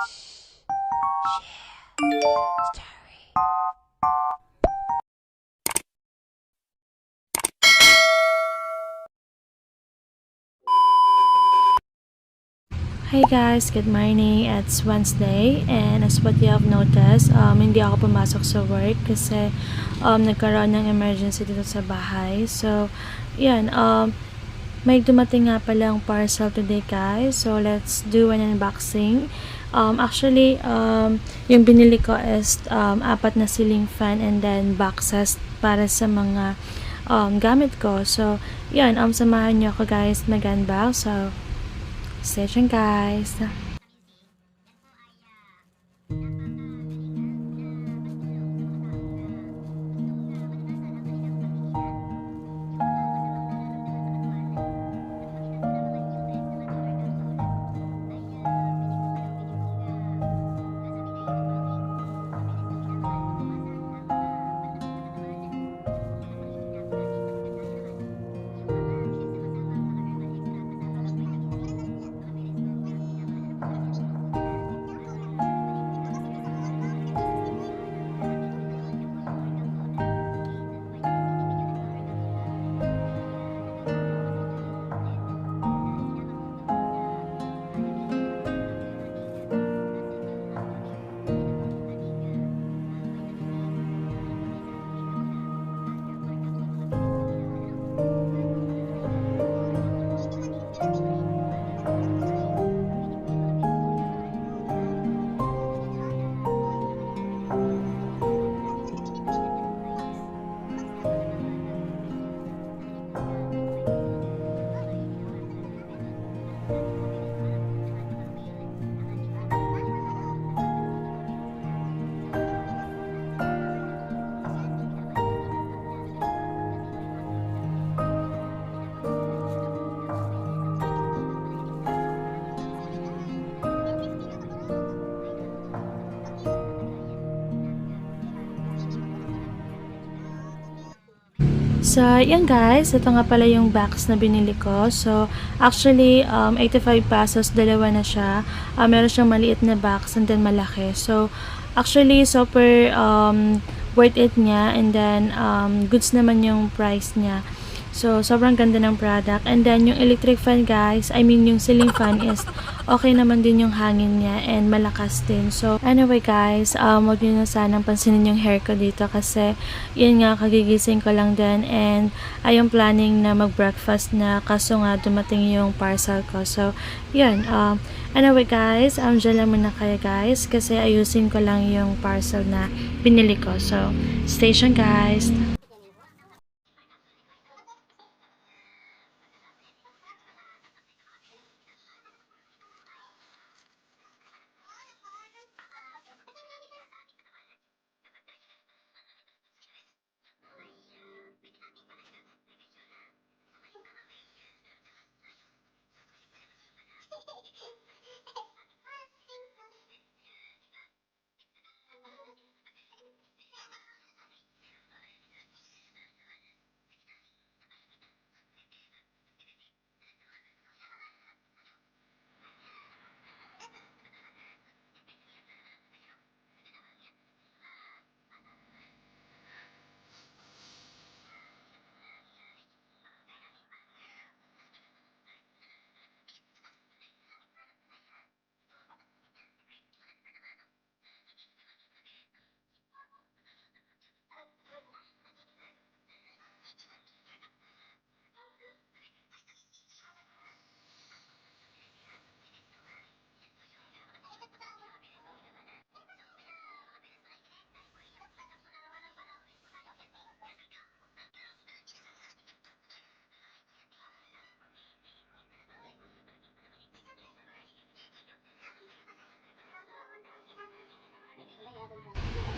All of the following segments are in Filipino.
Hey guys, good morning. It's Wednesday and as what you have noticed, hindi ako pumasok sa work kasi nagkaroon ng emergency dito sa bahay. So, yan, may dumating nga palang parcel today guys. So, let's do an unboxing. Actually, yung binili ko is 4 na ceiling fan and then boxes para sa mga gamit ko. So, yan, samahan nyo ako guys mag-unbox. So, stay tuned guys. So, yan guys, ito nga pala yung box na binili ko. So, actually, 85 pesos, dalawa na siya. Meron siyang maliit na box and then malaki. So, actually, super worth it niya and then goods naman yung price niya. So, sobrang ganda ng product. And then, yung electric fan guys, I mean yung ceiling fan is okay naman din yung hangin niya and malakas din. So, anyway guys, huwag nyo na sanang pansinin yung hair ko dito kasi yun nga, kagigising ko lang din and ayong planning na mag-breakfast na kaso nga dumating yung parcel ko. So, yun. Anyway guys, dyan lang muna kayo guys kasi ayusin ko lang yung parcel na pinili ko. So, stay tuned guys.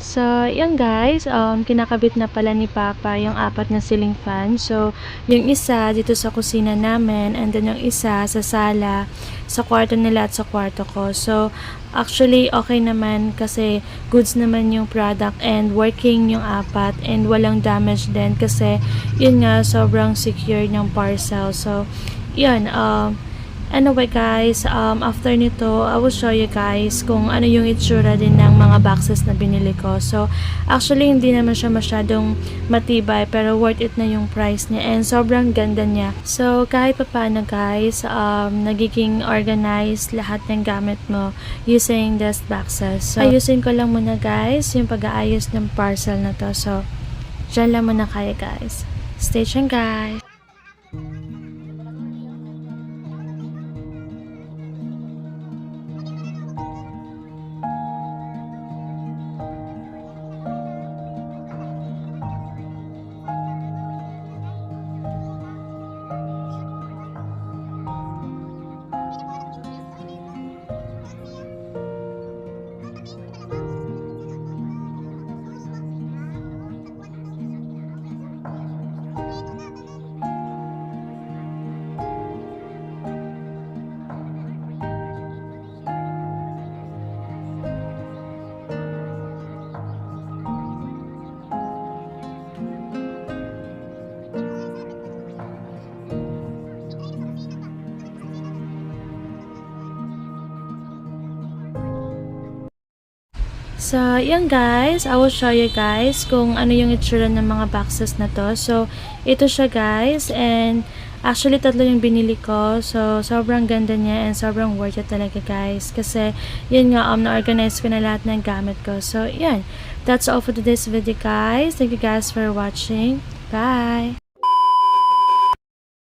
So, yun guys, kinakabit na pala ni Papa yung 4 na ceiling fan. So, yung isa dito sa kusina namin and then yung isa sa sala, sa kwarto nila at sa kwarto ko. So, actually, okay naman kasi goods naman yung product and working yung 4 and walang damage din kasi yun nga, sobrang secure ng parcel. So, yun, Anyway guys, after nito, I will show you guys kung ano yung itsura din ng mga boxes na binili ko. So, actually hindi naman siya masyadong matibay pero worth it na yung price niya and sobrang ganda niya. So, kahit pa paano guys, nagiging organized lahat ng gamit mo using these boxes. So, ayusin ko lang muna guys yung pag-aayos ng parcel na to. So, dyan lang muna kayo guys. Stay tuned guys! So, yan guys, I will show you guys kung ano yung itsura ng mga boxes na to. So, ito siya guys, and actually tatlo yung binili ko. So, sobrang ganda niya and sobrang worth it talaga guys. Kasi, yun nga, na-organize ko na lahat ng gamit ko. So, yan. That's all for today's video guys. Thank you guys for watching. Bye!